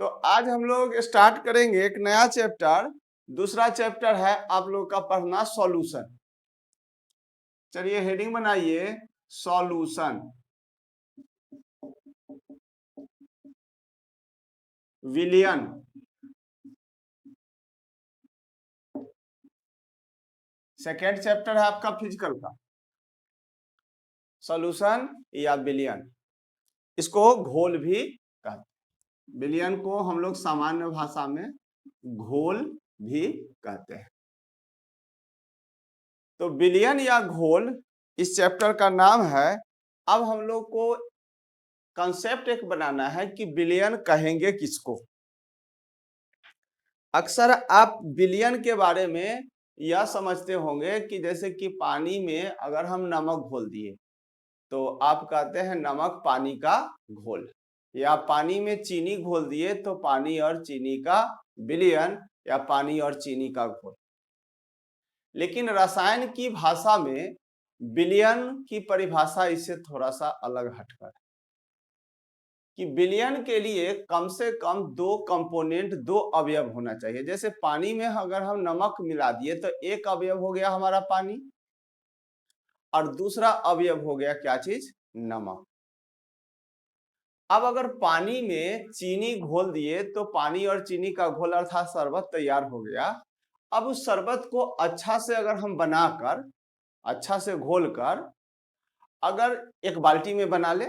तो आज हम लोग स्टार्ट करेंगे एक नया चैप्टर। दूसरा चैप्टर है आप लोग का पढ़ना सॉल्यूशन। चलिए हेडिंग बनाइए सॉल्यूशन। विलियन, सेकेंड चैप्टर है आपका फिजिकल का। सॉल्यूशन या विलियन, इसको घोल भी कहते हैं। विलियन को हम लोग सामान्य भाषा में घोल भी कहते हैं। तो विलियन या घोल इस चैप्टर का नाम है। अब हम लोग को कंसेप्ट एक बनाना है कि विलियन कहेंगे किसको। अक्सर आप विलियन के बारे में यह समझते होंगे कि जैसे कि पानी में अगर हम नमक घोल दिए तो आप कहते हैं नमक पानी का घोल, या पानी में चीनी घोल दिए तो पानी और चीनी का विलियन या पानी और चीनी का घोल। लेकिन रसायन की भाषा में विलियन की परिभाषा इससे थोड़ा सा अलग हटकर है कि विलियन के लिए कम से कम दो कंपोनेंट, दो अवयव होना चाहिए। जैसे पानी में अगर हम नमक मिला दिए तो एक अवयव हो गया हमारा पानी और दूसरा अवयव हो गया क्या चीज, नमक। अब अगर पानी में चीनी घोल दिए तो पानी और चीनी का घोल अर्थात शरबत तैयार हो गया। अब उस शरबत को अच्छा से अगर हम बनाकर, अच्छा से घोलकर अगर एक बाल्टी में बना ले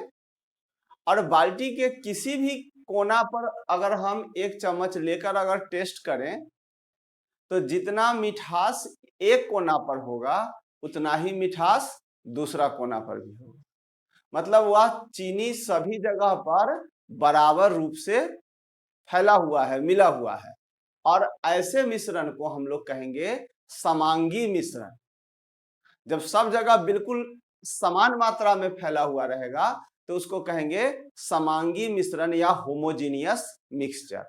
और बाल्टी के किसी भी कोना पर अगर हम एक चम्मच लेकर अगर टेस्ट करें तो जितना मिठास एक कोना पर होगा उतना ही मिठास दूसरा कोना पर भी होगा। मतलब वह चीनी सभी जगह पर बराबर रूप से फैला हुआ है, मिला हुआ है। और ऐसे मिश्रण को हम लोग कहेंगे समांगी मिश्रण। जब सब जगह बिल्कुल समान मात्रा में फैला हुआ रहेगा तो उसको कहेंगे समांगी मिश्रण या होमोजीनियस मिक्सचर।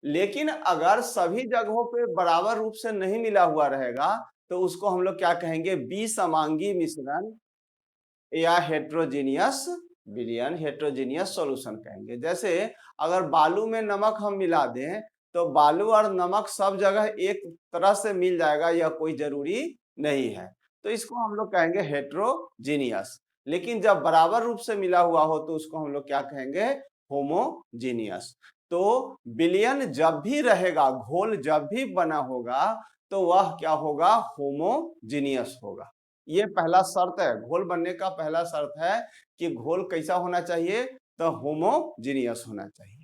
लेकिन अगर सभी जगहों पे बराबर रूप से नहीं मिला हुआ रहेगा तो उसको हम लोग क्या कहेंगे, विसमांगी मिश्रण या हेट्रोजीनियस विलियन, हेट्रोजीनियस सॉल्यूशन कहेंगे। जैसे अगर बालू में नमक हम मिला दें तो बालू और नमक सब जगह एक तरह से मिल जाएगा, यह कोई जरूरी नहीं है, तो इसको हम लोग कहेंगे हेट्रोजीनियस। लेकिन जब बराबर रूप से मिला हुआ हो तो उसको हम लोग क्या कहेंगे, होमोजीनियस। तो विलियन जब भी रहेगा, घोल जब भी बना होगा तो वह क्या होगा, होमोजीनियस होगा। ये पहला शर्त है, घोल बनने का पहला शर्त है कि घोल कैसा होना चाहिए, तो होमोजीनियस होना चाहिए।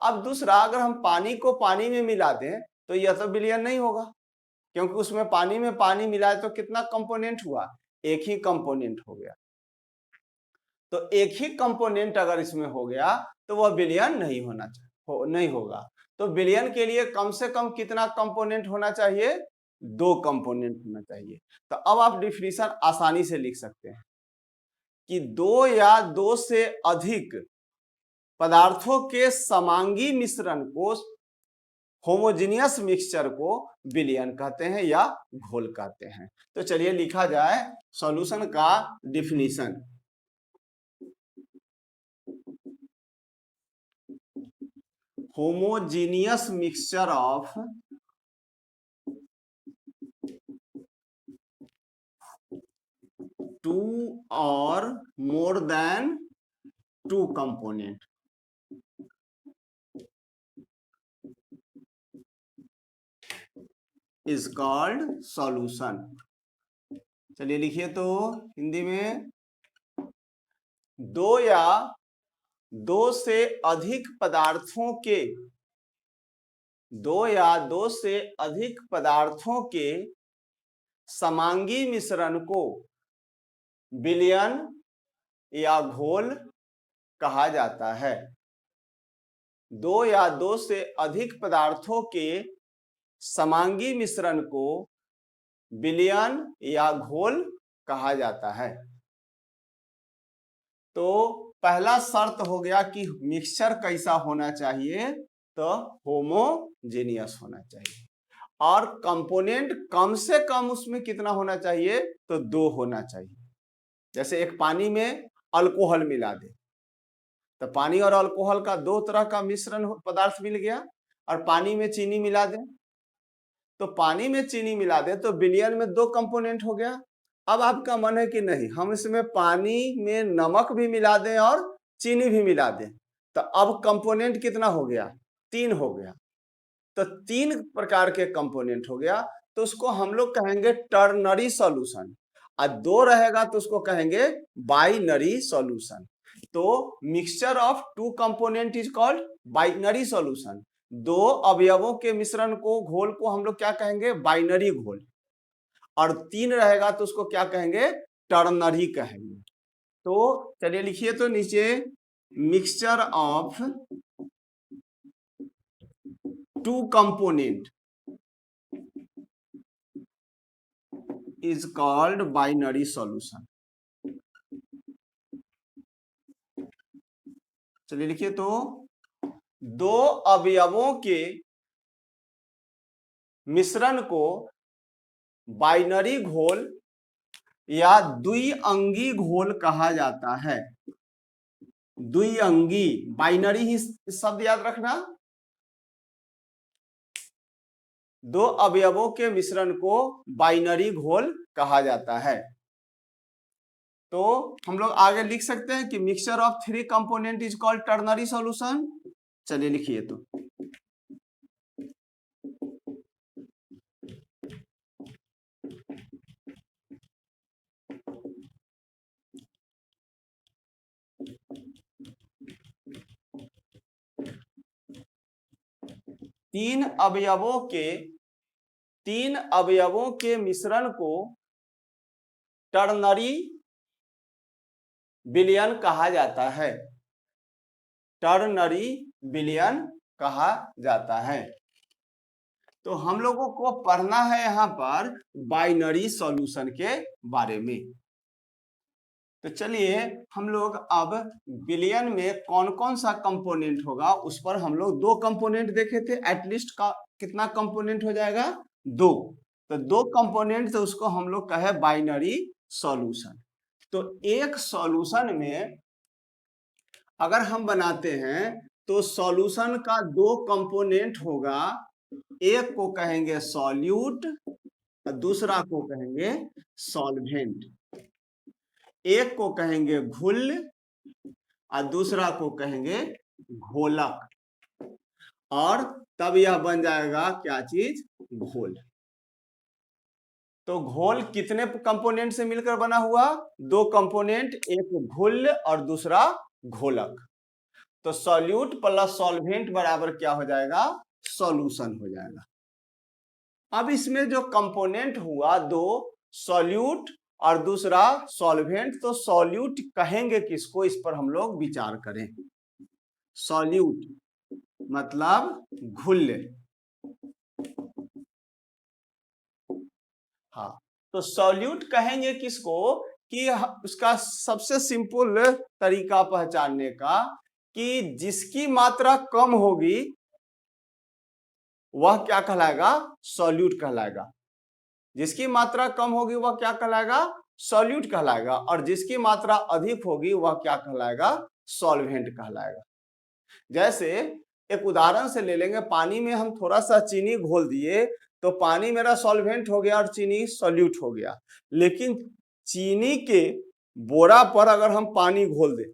अब दूसरा, अगर हम पानी को पानी में मिला दें तो यह तो विलियन नहीं होगा, क्योंकि उसमें पानी में पानी मिलाए तो कितना कंपोनेंट हुआ, एक ही कंपोनेंट हो गया। तो एक ही कंपोनेंट अगर इसमें हो गया तो वह विलियन नहीं होना चाहिए, नहीं होगा। तो विलियन के लिए कम से कम कितना कंपोनेंट होना चाहिए, दो कंपोनेंट होना चाहिए। तो अब आप डिफिनीशन आसानी से लिख सकते हैं कि दो या दो से अधिक पदार्थों के समांगी मिश्रण को, होमोजीनियस मिक्सचर को विलियन कहते हैं या घोल कहते हैं। तो चलिए लिखा जाए सॉल्यूशन का definition. Homogeneous mixture of two और more than two component is called solution. चलिए लिखिए तो हिंदी में, दो या दो से अधिक पदार्थों के, दो या दो से अधिक पदार्थों के समांगी मिश्रण को विलियन या घोल कहा जाता है। दो या दो से अधिक पदार्थों के समांगी मिश्रण को विलियन या घोल कहा जाता है। तो पहला शर्त हो गया कि मिक्सचर कैसा होना चाहिए, तो होमोजेनियस होना चाहिए। और कंपोनेंट कम से कम उसमें कितना होना चाहिए, तो दो होना चाहिए। जैसे एक पानी में अल्कोहल मिला दे तो पानी और अल्कोहल का दो तरह का मिश्रण पदार्थ मिल गया, और पानी में चीनी मिला दें, तो पानी में चीनी मिला दें तो विलयन में दो कंपोनेंट हो गया। अब आपका मन है कि नहीं हम इसमें पानी में नमक भी मिला दें और चीनी भी मिला दें, तो अब कंपोनेंट कितना हो गया, 3 हो गया। तो 3 प्रकार के कंपोनेंट हो गया, तो उसको हम लोग कहेंगे टर्नरी सॉल्यूशन, और 2 रहेगा तो उसको कहेंगे बाइनरी सॉल्यूशन। तो mixture of 2 component is called binary solution. 2 अवयवों के मिश्रण को, घोल को हम लोग क्या कहेंगे, बाइनरी घोल, और 3 रहेगा तो उसको क्या कहेंगे, टर्नरी कहेंगे। तो चलिए लिखिए तो नीचे, mixture of 2 component is called binary solution। चलिए लिखिए तो, 2 अवयवों के मिश्रण को बाइनरी घोल या द्विअंगी घोल कहा जाता है। द्विअंगी, बाइनरी ही शब्द याद रखना। 2 अवयवों के मिश्रण को बाइनरी घोल कहा जाता है। तो हम लोग आगे लिख सकते हैं कि mixture of 3 component is called ternary solution. चलिए लिखिए तो, तीन अवयवों के मिश्रण को टर्नरी विलयन कहा जाता है। टर्नरी विलयन कहा जाता है। तो हम लोगों को पढ़ना है यहां पर बाइनरी सॉल्यूशन के बारे में। तो चलिए हम लोग अब विलयन में कौन कौन सा कंपोनेंट होगा उस पर हम लोग 2 कंपोनेंट देखे थे, एटलीस्ट का कितना कंपोनेंट हो जाएगा, 2। तो 2 कंपोनेंट तो उसको हम लोग कहे बाइनरी सॉल्यूशन। तो एक सॉल्यूशन में अगर हम बनाते हैं तो सॉल्यूशन का 2 कंपोनेंट होगा, एक को कहेंगे सॉल्यूट और दूसरा को कहेंगे सॉल्वेंट। एक को कहेंगे घुल और दूसरा को कहेंगे घोलक, और तब यह बन जाएगा क्या चीज, घोल। तो घोल कितने कंपोनेंट से मिलकर बना हुआ, 2 कंपोनेंट, एक घुल और दूसरा घोलक। तो सॉल्यूट प्लस सॉल्वेंट बराबर क्या हो जाएगा, सॉल्यूशन हो जाएगा। अब इसमें जो कंपोनेंट हुआ 2, सॉल्यूट और दूसरा सॉल्वेंट, तो सॉल्यूट कहेंगे किसको, इस पर हम लोग विचार करें। सॉल्यूट मतलब घुल। हाँ, तो सॉल्यूट कहेंगे किसको, कि उसका सबसे सिंपल तरीका पहचानने का, कि जिसकी मात्रा कम होगी वह क्या कहलाएगा, सॉल्यूट कहलाएगा। जिसकी मात्रा कम होगी वह क्या कहलाएगा, सॉल्यूट कहलाएगा, और जिसकी मात्रा अधिक होगी वह क्या कहलाएगा, सॉल्वेंट कहलाएगा। जैसे एक उदाहरण से ले लेंगे, पानी में हम थोड़ा सा चीनी घोल दिए तो पानी मेरा सॉल्वेंट हो गया और चीनी सॉल्यूट हो गया। लेकिन चीनी के बोरा पर अगर हम पानी घोल दें,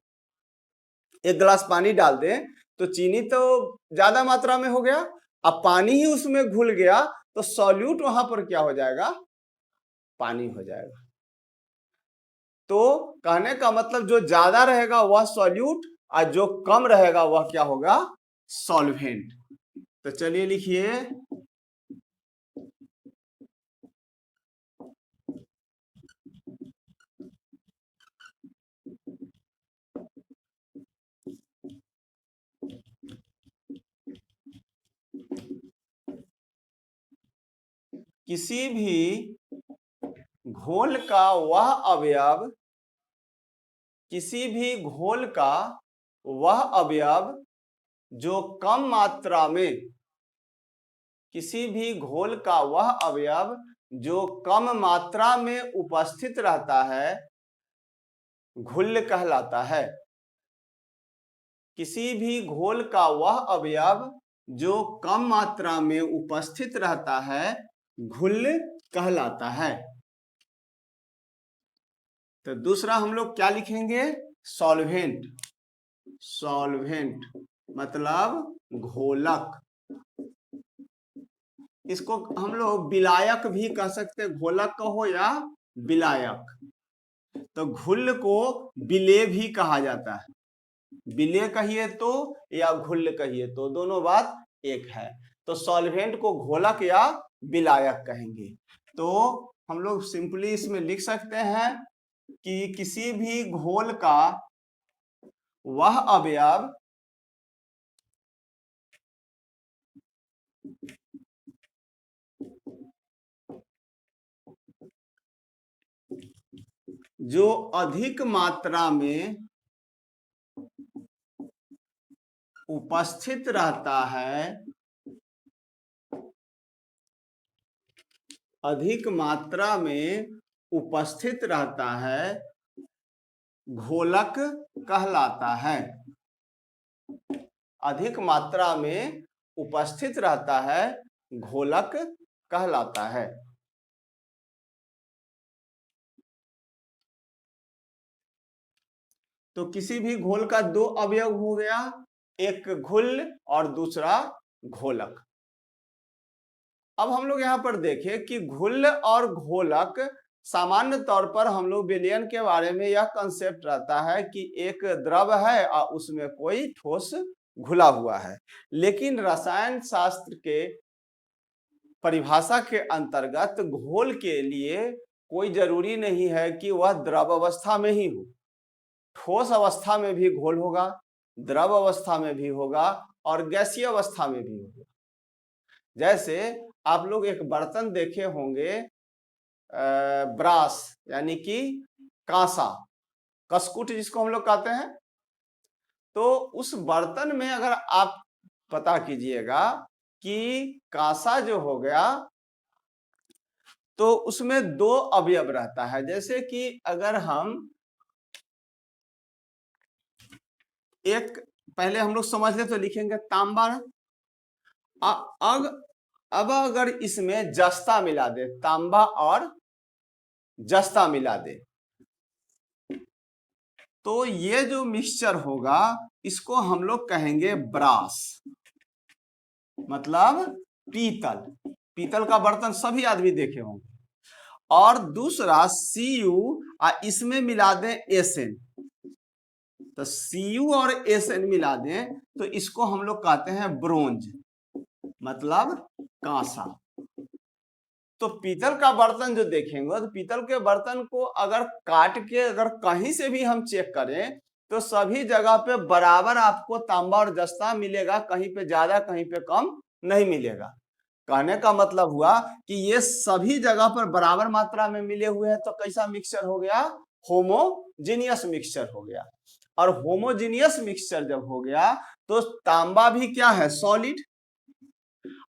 1 गिलास पानी डाल दें, तो चीनी तो ज्यादा मात्रा में हो गया, अब पानी ही उसमें घुल गया, तो सॉल्यूट वहां पर क्या हो जाएगा, पानी हो जाएगा। तो कहने का मतलब जो ज्यादा रहेगा वह सॉल्यूट और जो कम रहेगा वह क्या होगा, सॉल्वेंट। तो चलिए लिखिए, किसी भी घोल का वह अवयव, किसी भी घोल का वह अवयव जो कम मात्रा में, किसी भी घोल का वह अवयव जो कम मात्रा में उपस्थित रहता है, घुल कहलाता है। किसी भी घोल का वह अवयव जो कम मात्रा में उपस्थित रहता है घुल कहलाता है। तो दूसरा हम लोग क्या लिखेंगे? सॉल्वेंट। सॉल्वेंट मतलब घोलक। इसको हम लोग विलायक भी कह सकते हैं, घोलक कहो या विलायक। तो घुल को विलेय भी कहा जाता है, विलेय कहिए तो या घुल कहिए तो दोनों बात एक है। तो सॉल्वेंट को घोलक या विलायक कहेंगे। तो हम लोग सिंपली इसमें लिख सकते हैं कि किसी भी घोल का वह अवयव जो अधिक मात्रा में उपस्थित रहता है, अधिक मात्रा में उपस्थित रहता है घोलक कहलाता है। अधिक मात्रा में उपस्थित रहता है घोलक कहलाता है। तो किसी भी घोल का दो अवयव हो गया, एक घुल और दूसरा घोलक। अब हम लोग यहां पर देखें कि घुल और घोलक सामान्य तौर पर हम लोग विलयन के बारे में यह कंसेप्ट रहता है कि एक द्रव है और उसमें कोई ठोस घुला हुआ है। लेकिन रसायन शास्त्र के परिभाषा के अंतर्गत घोल के लिए कोई जरूरी नहीं है कि वह द्रव अवस्था में ही हो, ठोस अवस्था में भी घोल होगा, द्रव अवस्था में भी होगा और गैसीय अवस्था में भी होगा। जैसे आप लोग एक बर्तन देखे होंगे, ब्रास यानी कि कांसा, कसकुट जिसको हम लोग कहते हैं। तो उस बर्तन में अगर आप पता कीजिएगा कि कांसा जो हो गया तो उसमें दो अवयव रहता है। जैसे कि अगर हम एक पहले हम लोग समझ ले तो लिखेंगे तांबा। अब अगर इसमें जस्ता मिला दे, तांबा और जस्ता मिला दे, तो ये जो मिक्सचर होगा इसको हम लोग कहेंगे ब्रास, मतलब पीतल। पीतल का बर्तन सभी आदमी देखे होंगे। और दूसरा Cu इसमें मिला दें एसएन, तो Cu और एसएन मिला दें तो इसको हम लोग कहते हैं ब्रोंज, मतलब कांसा। तो पीतल का बर्तन जो देखेंगे तो पीतल के बर्तन को अगर काट के अगर कहीं से भी हम चेक करें तो सभी जगह पे बराबर आपको तांबा और जस्ता मिलेगा, कहीं पे ज्यादा कहीं पे कम नहीं मिलेगा। कहने का मतलब हुआ कि ये सभी जगह पर बराबर मात्रा में मिले हुए हैं। तो कैसा मिक्सचर हो गया? होमोजीनियस मिक्सचर हो गया। और होमोजीनियस मिक्सचर जब हो गया तो तांबा भी क्या है? सॉलिड।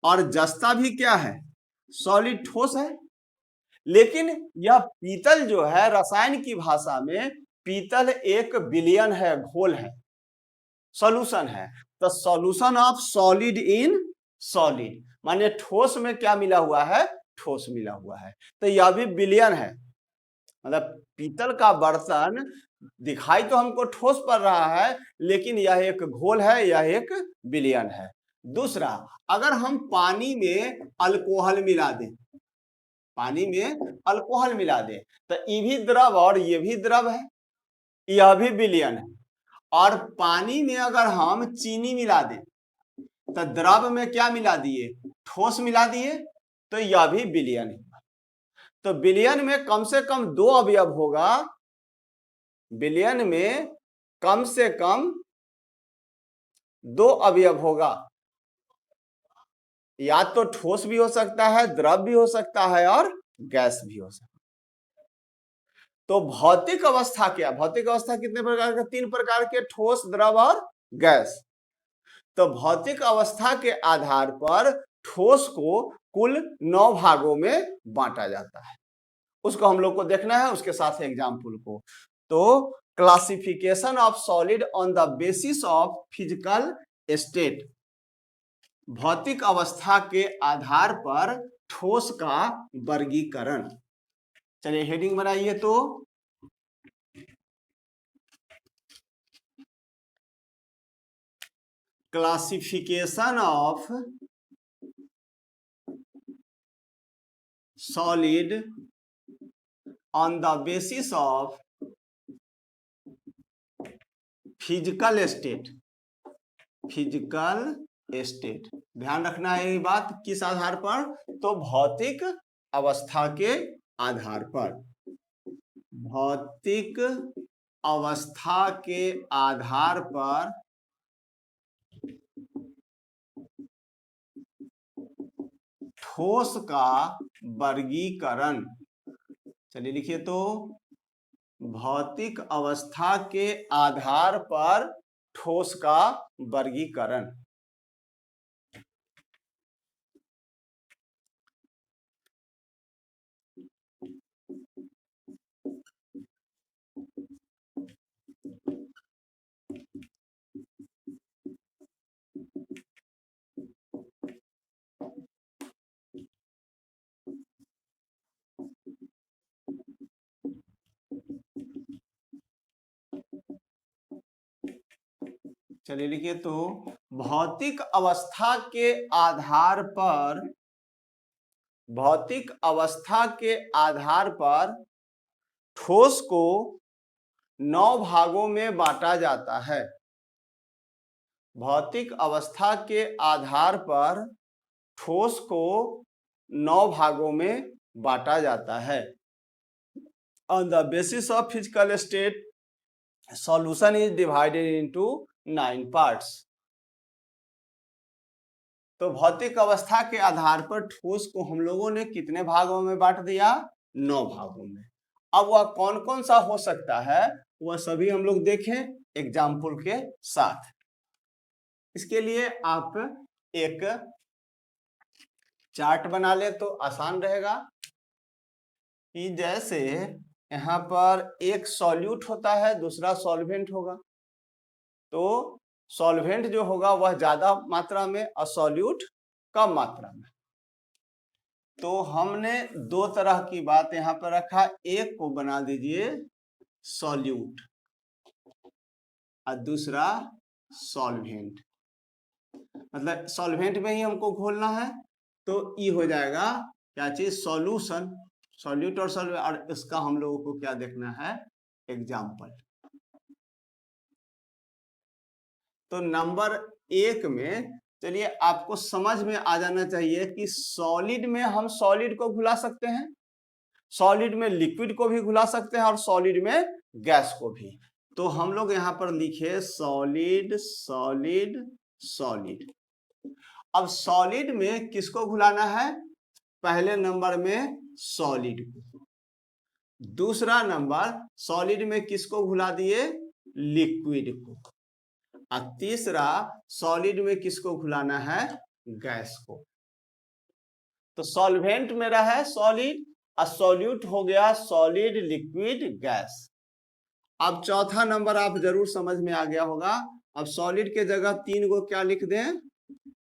और जस्ता भी क्या है? सॉलिड, ठोस है। लेकिन यह पीतल जो है रसायन की भाषा में पीतल एक विलयन है, घोल है, सॉल्यूशन है। तो solution of solid in solid, माने ठोस में क्या मिला हुआ है? ठोस मिला हुआ है। तो यह भी विलयन है। मतलब पीतल का बर्तन दिखाई तो हमको ठोस पड़ रहा है, लेकिन यह एक घोल है, यह एक विलयन है। दूसरा, अगर हम पानी में अल्कोहल मिला दें, पानी में अल्कोहल मिला दें तो ये भी द्रव और ये भी द्रव है, यह भी विलयन है। और पानी में अगर हम चीनी मिला दें तो द्रव में क्या मिला दिए? ठोस मिला दिए, तो यह भी विलयन है। तो विलयन में कम से कम दो अवयव होगा, विलयन में कम से कम दो अवयव होगा, या तो ठोस भी हो सकता है, द्रव भी हो सकता है और गैस भी हो सकता है। तो भौतिक अवस्था क्या? भौतिक अवस्था कितने प्रकार के? तीन प्रकार के, ठोस, द्रव और गैस। तो भौतिक अवस्था के आधार पर ठोस को कुल 9 भागों में बांटा जाता है। उसको हम लोग को देखना है, उसके साथ एग्जाम्पल को। तो classification of solid on the basis of physical state, भौतिक अवस्था के आधार पर ठोस का वर्गीकरण। चलिए हेडिंग बनाइए तो classification of solid on the basis of physical state, physical state, ध्यान रखना है ये बात, किस आधार पर, तो भौतिक अवस्था के आधार पर, भौतिक अवस्था के आधार पर ठोस का वर्गीकरण। चलिए लिखिए तो भौतिक अवस्था के आधार पर ठोस का वर्गीकरण। चलिए लिखिए तो भौतिक अवस्था के आधार पर, भौतिक अवस्था के आधार पर ठोस को 9 भागों में बांटा जाता है। भौतिक अवस्था के आधार पर ठोस को 9 भागों में बांटा जाता है। On the basis of physical state solution is divided into 9 parts. तो भौतिक अवस्था के आधार पर ठोस को हम लोगों ने कितने भागों में बांट दिया, 9 भागों में। अब वह कौन कौन सा हो सकता है वह सभी हम लोग देखें एग्जाम्पल के साथ। इसके लिए आप एक चार्ट बना ले तो आसान रहेगा, कि जैसे यहाँ पर एक सॉल्यूट होता है, दूसरा सॉल्वेंट होगा, तो सॉल्वेंट जो होगा वह ज्यादा मात्रा में और सॉल्यूट कम मात्रा में। तो हमने 2 तरह की बात यहाँ पर रखा, एक को बना दीजिए सॉल्यूट और दूसरा सॉल्वेंट, मतलब सॉल्वेंट में ही हमको घोलना है, तो ये हो जाएगा क्या चीज, सॉल्यूशन, सॉल्यूट और सॉल्वेंट। और इसका हम लोगों को क्या देखना है, एग्जाम्पल। तो नंबर 1 में चलिए आपको समझ में आ जाना चाहिए कि सॉलिड में हम सॉलिड को घुला सकते हैं, सॉलिड में लिक्विड को भी घुला सकते हैं और सॉलिड में गैस को भी। तो हम लोग यहाँ पर लिखे सॉलिड सॉलिड सॉलिड। अब सॉलिड में किसको घुलाना है, पहले नंबर में सॉलिड को, दूसरा नंबर सॉलिड में किसको घुला दिए, लिक्विड को, और तीसरा सॉलिड में किसको घुलाना है, गैस को। तो सॉल्वेंट मेरा है सॉलिड और सॉल्यूट हो गया सॉलिड लिक्विड गैस। अब चौथा नंबर आप जरूर समझ में आ गया होगा। अब सॉलिड के जगह 3 को क्या लिख दें,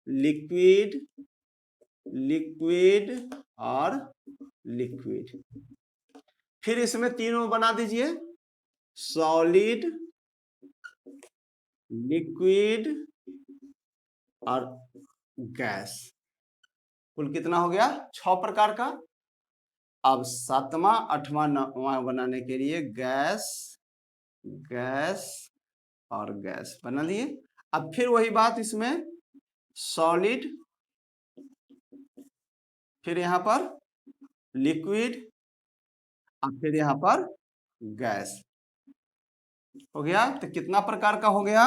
लिक्विड लिक्विड और लिक्विड। फिर इसमें तीनों बना दीजिए, सॉलिड लिक्विड और गैस। कुल कितना हो गया, 6 प्रकार का। अब 7वां 8वां 9वां बनाने के लिए गैस गैस और गैस बना लिए। अब फिर वही बात, इसमें सॉलिड, फिर यहां पर लिक्विड और फिर यहां पर गैस हो गया। तो कितना प्रकार का हो गया,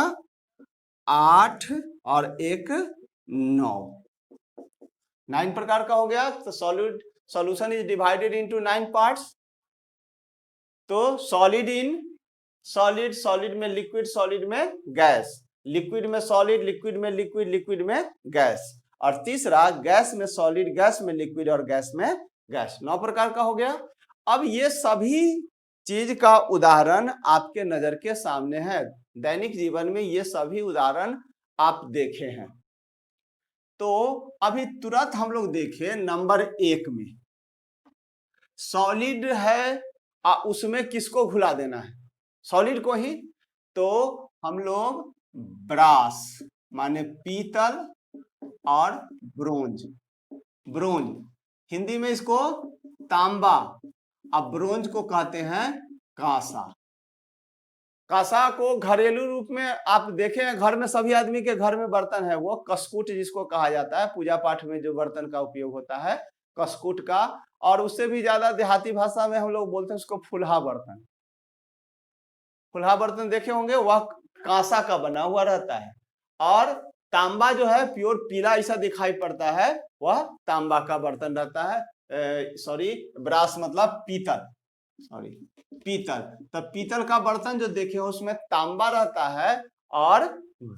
8 और 1 9 प्रकार का हो गया। तो solid solution is divided into 9 parts. तो सॉलिड इन सॉलिड, सॉलिड में लिक्विड, सॉलिड में गैस, लिक्विड में सॉलिड, लिक्विड में लिक्विड, लिक्विड में गैस, और तीसरा गैस में सॉलिड, गैस में लिक्विड और गैस में गैस। 9 प्रकार का हो गया। अब ये सभी चीज का उदाहरण आपके नजर के सामने है। दैनिक जीवन में ये सभी उदाहरण आप देखे हैं। तो अभी तुरंत हम लोग देखें नंबर 1 में सॉलिड है, उसमें किसको घुला देना है? सॉलिड को ही। तो हम लोग ब्रास माने पीतल और ब्रोंज, ब्रोंज हिंदी में इसको तांबा, अब ब्रोंज को कहते हैं कांसा। कांसा को घरेलू रूप में आप देखें, घर में सभी आदमी के घर में बर्तन है, वो कसकुट जिसको कहा जाता है, पूजा पाठ में जो बर्तन का उपयोग होता है कसकुट का, और उससे भी ज्यादा देहाती भाषा में हम लोग बोलते हैं उसको फुलहा बर्तन। फुलहा बर्तन देखे होंगे, वह कांसा का बना हुआ रहता है। और तांबा जो है प्योर पीला ऐसा दिखाई पड़ता है, वह तांबा का बर्तन रहता है। सॉरी, ब्रास मतलब पीतल, सॉरी पीतल। तो पीतल का बर्तन जो देखे हो उसमें तांबा रहता है और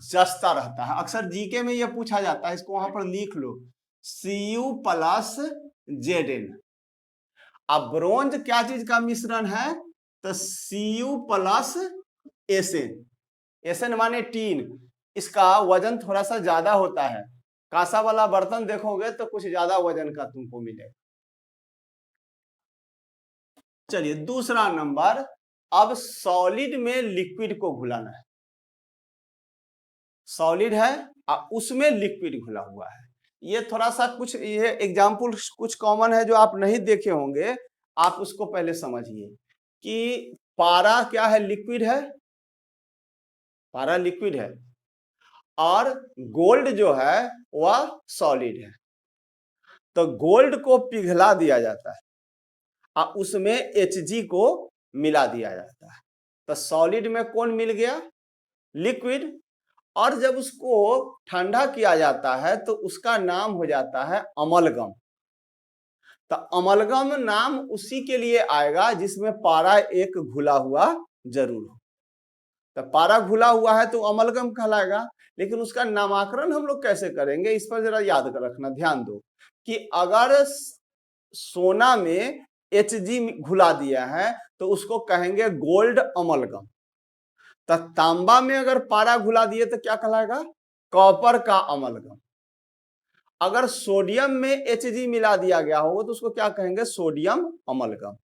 जस्ता रहता है। अक्सर जीके में यह पूछा जाता है, इसको वहां पर लिख लो Cu+Zn। अब ब्रोंज क्या चीज का मिश्रण है? तो Cu+Sn। Sn माने टीन, इसका वजन थोड़ा सा ज्यादा होता है। कांसा वाला बर्तन देखोगे तो कुछ ज्यादा वजन का तुमको मिलेगा। चलिए दूसरा नंबर, अब सॉलिड में लिक्विड को घुलाना है। सॉलिड है और उसमें लिक्विड घुला हुआ है। ये थोड़ा सा कुछ, ये एग्जाम्पल कुछ कॉमन है जो आप नहीं देखे होंगे, आप उसको पहले समझिए कि पारा क्या है? लिक्विड है, पारा लिक्विड है, और गोल्ड जो है वह सॉलिड है। तो गोल्ड को पिघला दिया जाता है और उसमें Hg को मिला दिया जाता है। तो सॉलिड में कौन मिल गया? लिक्विड। और जब उसको ठंडा किया जाता है तो उसका नाम हो जाता है अमलगम। तो अमलगम नाम उसी के लिए आएगा जिसमें पारा एक घुला हुआ जरूर हो। तो पारा घुला हुआ है तो अमलगम कहलाएगा। लेकिन उसका नामकरण हम लोग कैसे करेंगे, इस पर जरा याद रखना, ध्यान दो कि अगर सोना में Hg घुला दिया है तो उसको कहेंगे गोल्ड अमलगम। तो तांबा में अगर पारा घुला दिए तो क्या कहलाएगा? कॉपर का अमलगम। अगर सोडियम में Hg मिला दिया गया होगा तो उसको क्या कहेंगे? Sodium amalgam.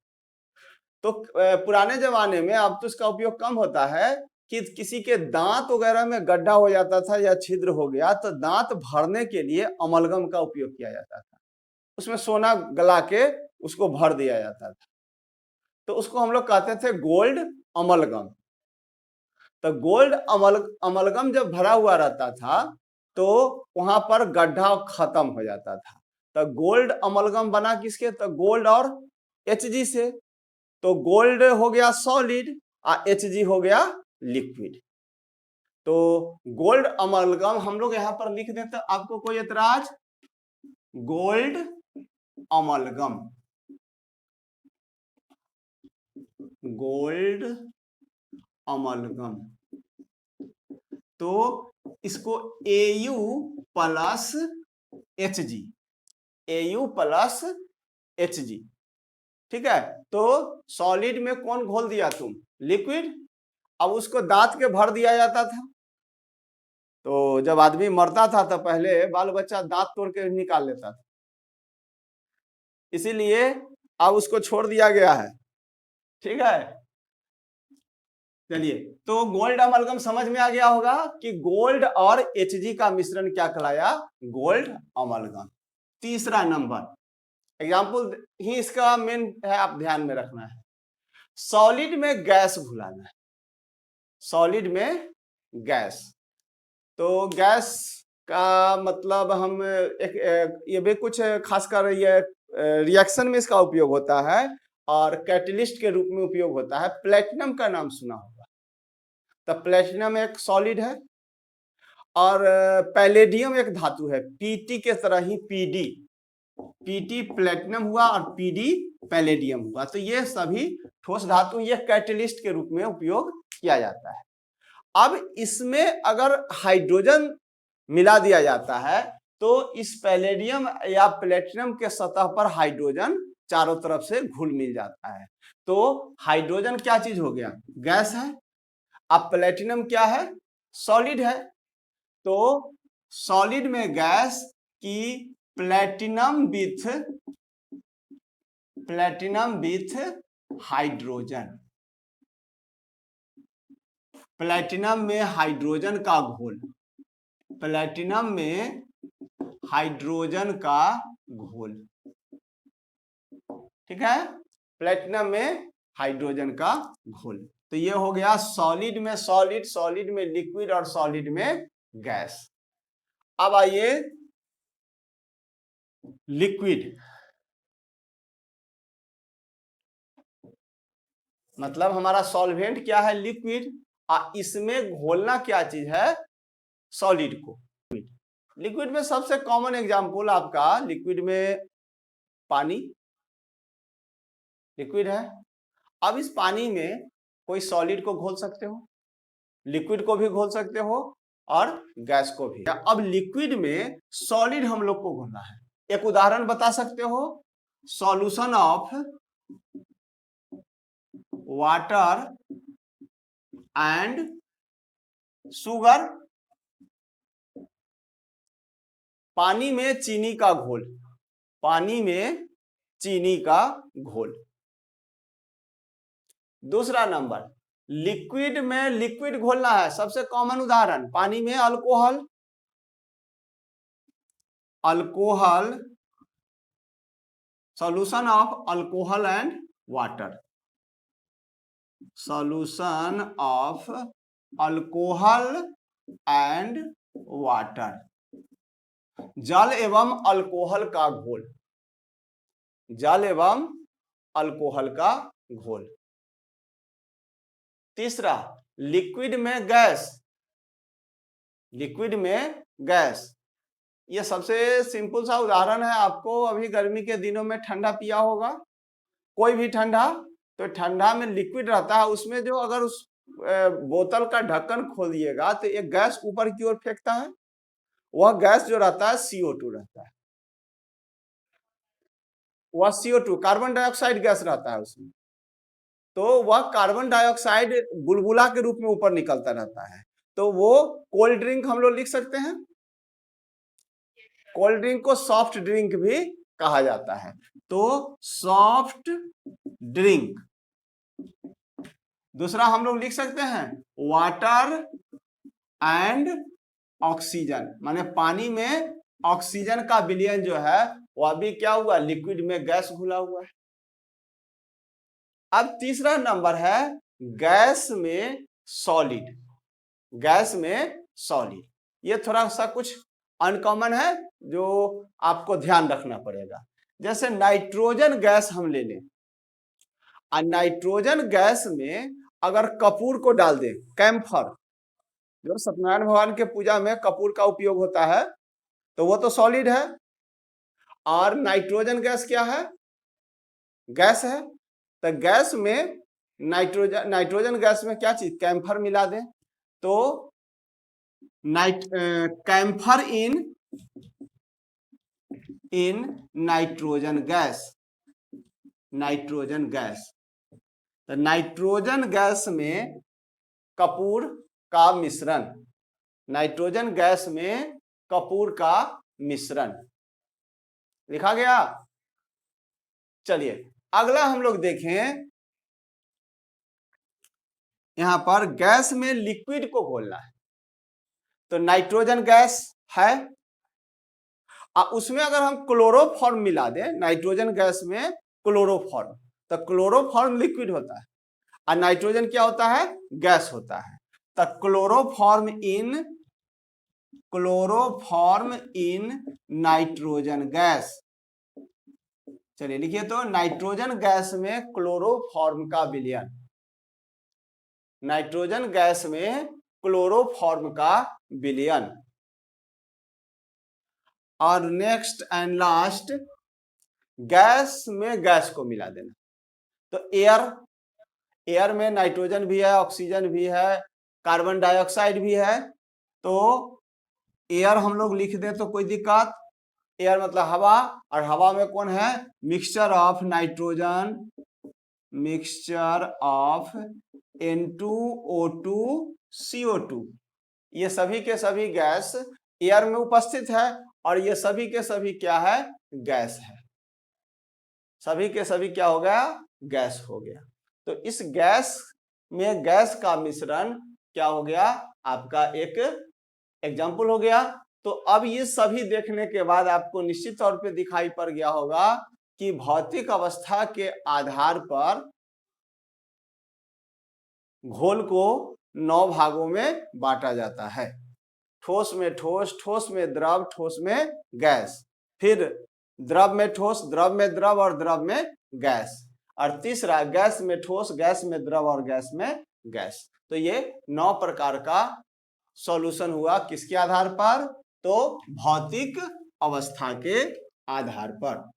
तो पुराने जमाने में, अब तो इसका उपयोग कम होता है, कि किसी के दांत वगैरह में गड्ढा हो जाता था या छिद्र हो गया तो दांत भरने के लिए अमलगम का उपयोग किया जाता था। उसमें सोना गला के उसको भर दिया जाता था, तो उसको हम लोग कहते थे गोल्ड अमलगम। तो गोल्ड अमलगम जब भरा हुआ रहता था तो वहां पर गड्ढा खत्म हो जाता था। तो गोल्ड अमलगम बना किसके? तो गोल्ड और Hg से। तो गोल्ड हो गया सॉलिड और Hg हो गया लिक्विड। तो गोल्ड अमलगम हम लोग यहां पर लिख देते, आपको कोई एतराज? Gold amalgam, gold amalgam. तो इसको Au+Hg, Au+Hg, ठीक है। तो सॉलिड में कौन घोल दिया तुम? लिक्विड। अब उसको दांत के भर दिया जाता था। तो जब आदमी मरता था तो पहले बाल बच्चा दांत तोड़ के निकाल लेता था, इसीलिए अब उसको छोड़ दिया गया है, ठीक है। चलिए, तो गोल्ड अमलगम समझ में आ गया होगा कि गोल्ड और Hg का मिश्रण क्या कहलाया? Gold amalgam. तीसरा नंबर एग्जाम्पल ही इसका मेन है, आप ध्यान में रखना है। सॉलिड में गैस घुलाना है, सॉलिड में गैस। तो गैस का मतलब हम ये भी कुछ खासकर ये रिएक्शन में इसका उपयोग होता है और कैटलिस्ट के रूप में उपयोग होता है। प्लेटिनम का नाम सुना होगा। तो प्लेटिनम एक सॉलिड है और पैलेडियम एक धातु है, Pt के तरह ही Pd, Pt प्लेटिनम हुआ और Pd पैलेडियम हुआ। तो ये सभी ठोस धातु, ये कैटलिस्ट के रूप में उपयोग किया जाता है। अब इसमें अगर हाइड्रोजन मिला दिया जाता है तो इस पैलेडियम या प्लेटिनम के सतह पर हाइड्रोजन चारों तरफ से घुल मिल जाता है। तो हाइड्रोजन क्या चीज हो गया? गैस है। अब प्लेटिनम क्या है? सॉलिड है। तो सॉलिड में गैस की प्लेटिनम विथ हाइड्रोजन, प्लेटिनम में हाइड्रोजन का घोल, प्लेटिनम में हाइड्रोजन का घोल, ठीक है, प्लेटिनम में हाइड्रोजन का घोल। तो ये हो गया सॉलिड में सॉलिड, सॉलिड में लिक्विड और सॉलिड में गैस। अब आइए लिक्विड, मतलब हमारा सॉल्वेंट क्या है? लिक्विड। इसमें घोलना क्या चीज है? सॉलिड को। लिक्विड में सबसे कॉमन एग्जांपल आपका लिक्विड में पानी लिक्विड है। अब इस पानी में कोई सॉलिड को घोल सकते हो, लिक्विड को भी घोल सकते हो और गैस को भी। अब लिक्विड में सॉलिड हम लोग को घोलना है। एक उदाहरण बता सकते हो? Solution of water and sugar, पानी में चीनी का घोल, पानी में चीनी का घोल। दूसरा नंबर, लिक्विड में लिक्विड घोलना है, सबसे कॉमन उदाहरण पानी में alcohol, alcohol, solution of alcohol and water, solution of alcohol and water, जल एवं अल्कोहल का घोल, जल एवं अल्कोहल का घोल। तीसरा, लिक्विड में गैस, लिक्विड में गैस, ये सबसे सिंपल सा उदाहरण है। आपको अभी गर्मी के दिनों में ठंडा पिया होगा, कोई भी ठंडा, तो ठंडा में लिक्विड रहता है, उसमें जो अगर उस बोतल का ढक्कन खोलिएगा तो एक गैस ऊपर की ओर फेंकता है, वह गैस जो रहता है CO2 रहता है, वह CO2 कार्बन डाइऑक्साइड गैस रहता है उसमें। तो वह कार्बन डाइऑक्साइड बुलबुला के रूप में ऊपर निकलता रहता है। तो वो कोल्ड ड्रिंक हम लोग लिख सकते हैं, कोल्ड ड्रिंक को सॉफ्ट ड्रिंक भी कहा जाता है। तो सॉफ्ट ड्रिंक। दूसरा हम लोग लिख सकते हैं वाटर एंड ऑक्सीजन, माने पानी में ऑक्सीजन का विलयन जो है वह भी क्या हुआ? लिक्विड में गैस घुला हुआ है। अब तीसरा नंबर है गैस में सॉलिड, गैस में सॉलिड। ये थोड़ा सा कुछ अनकॉमन है जो आपको ध्यान रखना पड़ेगा। जैसे नाइट्रोजन गैस हम ले लें, और नाइट्रोजन गैस में अगर कपूर को डाल दें, कैम्फर, जो सत्यनारायण भगवान के पूजा में कपूर का उपयोग होता है, तो वो तो सॉलिड है। और नाइट्रोजन गैस क्या है? गैस है। तो गैस में नाइट्रोजन गैस में क्या चीज? कैम्फर मिला दें तो camphor in nitrogen gas, nitrogen gas. तो नाइट्रोजन गैस में कपूर का मिश्रण, नाइट्रोजन गैस में कपूर का मिश्रण लिखा गया। चलिए अगला हम लोग देखें, यहां पर गैस में लिक्विड को घोलना है। तो नाइट्रोजन गैस है, उसमें अगर हम क्लोरोफॉर्म मिला दें, नाइट्रोजन गैस में क्लोरोफॉर्म, तो क्लोरोफॉर्म लिक्विड होता है और नाइट्रोजन क्या होता है? गैस होता है। तो क्लोरोफॉर्म इन नाइट्रोजन गैस। चलिए लिखिए, तो नाइट्रोजन गैस में क्लोरोफॉर्म का विलयन, नाइट्रोजन गैस में क्लोरोफॉर्म का विलयन। और नेक्स्ट एंड लास्ट, गैस में गैस को मिला देना। तो एयर में नाइट्रोजन भी है, ऑक्सीजन भी है, कार्बन डाइऑक्साइड भी है। तो एयर हम लोग लिख दें तो कोई दिक्कत? एयर मतलब हवा, और हवा में कौन है? Mixture of nitrogen mixture of N2O2CO2। ये सभी के सभी गैस एयर में उपस्थित है और ये सभी के सभी क्या है, गैस है। सभी के सभी क्या हो गया, गैस हो गया। तो इस गैस में गैस का मिश्रण क्या हो गया, आपका एक एग्जाम्पल हो गया। तो अब ये सभी देखने के बाद आपको निश्चित तौर पे दिखाई पड़ गया होगा कि भौतिक अवस्था के आधार पर घोल को 9 भागों में बांटा जाता है। ठोस में ठोस, ठोस में द्रव, ठोस में गैस, फिर द्रव में ठोस, द्रव में द्रव और द्रव में गैस, और तीसरा गैस में ठोस, गैस में द्रव और गैस में गैस। तो ये 9 प्रकार का सॉल्यूशन हुआ किसके आधार पर, तो भौतिक अवस्था के आधार पर।